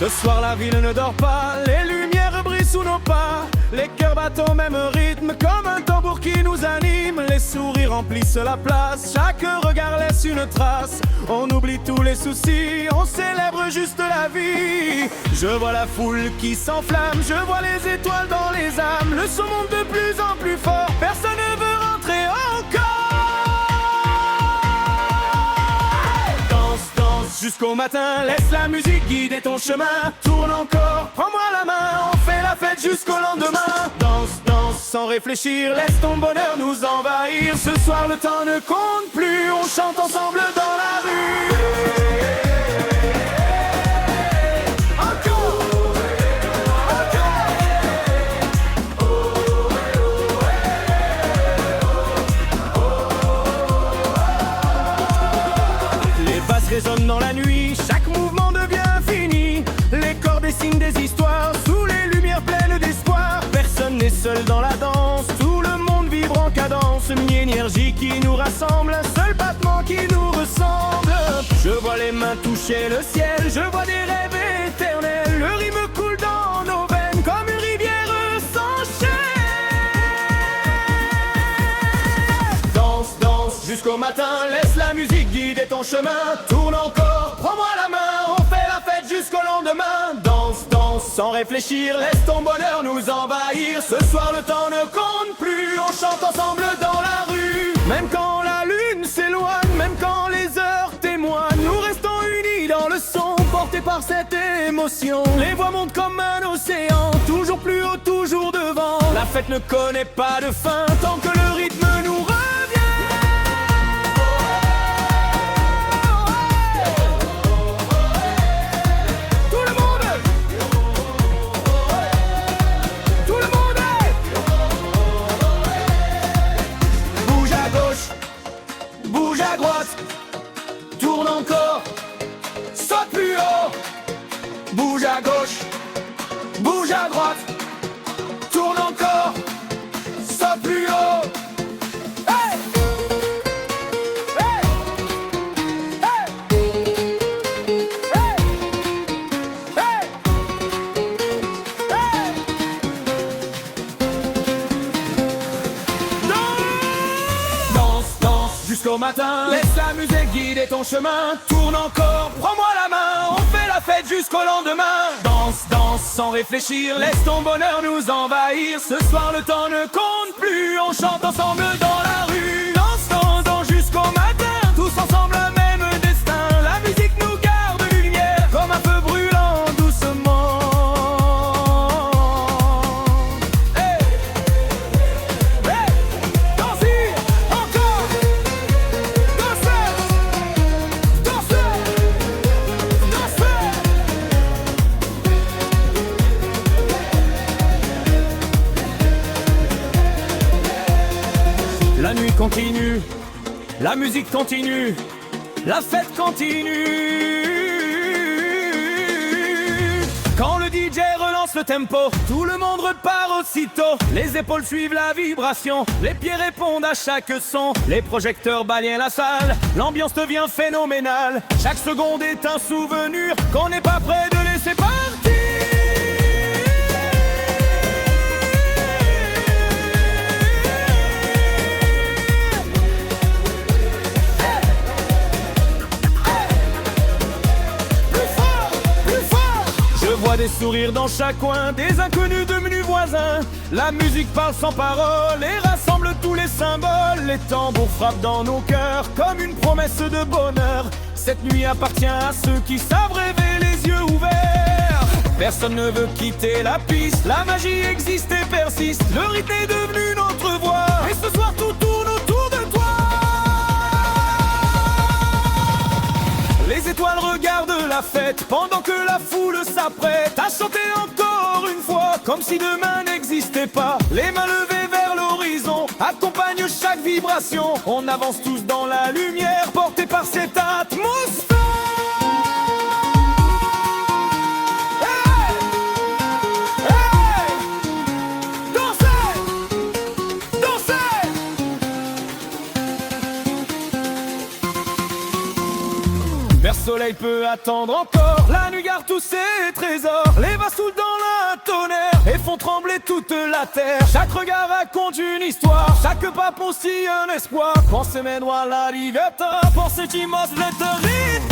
Ce soir la ville ne dort pas, les lumières brillent sous nos pas. Les cœurs battent au même rythme comme un tambour qui nous anime. Les sourires remplissent la place, chaque regard laisse une trace. On oublie tous les soucis, on célèbre juste la vie. Je vois la foule qui s'enflamme, je vois les étoiles dans les âmes. Le son monte de plus en plus fort, personne ne veut rentrer encore. Jusqu'au matin, laisse la musique guider ton chemin. Tourne encore, prends-moi la main. On fait la fête jusqu'au lendemain. Danse, danse, sans réfléchir. Laisse ton bonheur nous envahir. Ce soir le temps ne compte plus. On chante ensemble dans la rue. Résonne dans la nuit, chaque mouvement devient infini. Les corps dessinent des histoires, sous les lumières pleines d'espoir. Personne n'est seul dans la danse, tout le monde vibre en cadence. Une énergie qui nous rassemble, un seul battement qui nous ressemble. Je vois les mains toucher le ciel, je vois des rêves éternels. Le rythme coule dans nos veines comme une rivière s'enchaîne. Danse, danse, jusqu'au matin, laisse la musique guider ton chemin. Tourne encore, prends-moi la main, on fait la fête jusqu'au lendemain. Danse, danse, sans réfléchir, laisse ton bonheur nous envahir. Ce soir le temps ne compte plus, on chante ensemble dans la rue. Même quand la lune s'éloigne, même quand les heures témoignent, nous restons unis dans le son, portés par cette émotion. Les voix montent comme un océan, toujours plus haut, toujours devant. La fête ne connaît pas de fin, tant que le rythme nous revient. Bouge à droite, tourne encore, saute plus haut. Bouge à gauche, bouge à droite, tourne encore, saute plus haut. Hey! Hey! Hey! Hey! Hey! Hey! Danse, danse, jusqu'au matin, laisse la musique guider ton chemin. Tourne encore, prends-moi la main. On fait la fête jusqu'au lendemain. Danse, danse, sans réfléchir. Laisse ton bonheur nous envahir. Ce soir le temps ne compte plus. On chante ensemble dans la rue. Danse, danse, danse jusqu'au matin. Tous ensemble un même destin. La musique nous garde lumière comme un feu brûlant doucement. Hey! Hey! Dansez encore. Dansez. Dansez. Dansez. La nuit continue, la musique continue, la fête continue. Quand le DJ relance le tempo, tout le monde repart aussitôt. Les épaules suivent la vibration, les pieds répondent à chaque son. Les projecteurs balayent la salle, l'ambiance devient phénoménale. Chaque seconde est un souvenir qu'on n'est pas prêt de laisser partir. Je vois des sourires dans chaque coin, des inconnus devenus voisins. La musique parle sans parole et rassemble tous les symboles. Les tambours frappent dans nos cœurs comme une promesse de bonheur. Cette nuit appartient à ceux qui savent rêver les yeux ouverts. Personne ne veut quitter la piste, la magie existe et persiste. Le rythme est devenu notre voix et ce soir tout tourne autour de toi. Les étoiles regardent la fête pendant que la foule s'apprête à chanter encore une fois comme si demain n'existait pas. Les mains levées vers l'horizon accompagnent chaque vibration. On avance tous dans la lumière portés par cette atmosphère. Hey! Hey! Dansez! Dansez! Vers soleil soleil peut attendre encore. La nuit garde tous ses trésors, les vases saoulent dans la tonnerre et font trembler toute la terre. Chaque regard raconte une histoire, chaque pas aussi un espoir. Pensez mes doigts l'alligator, pensez qui must let the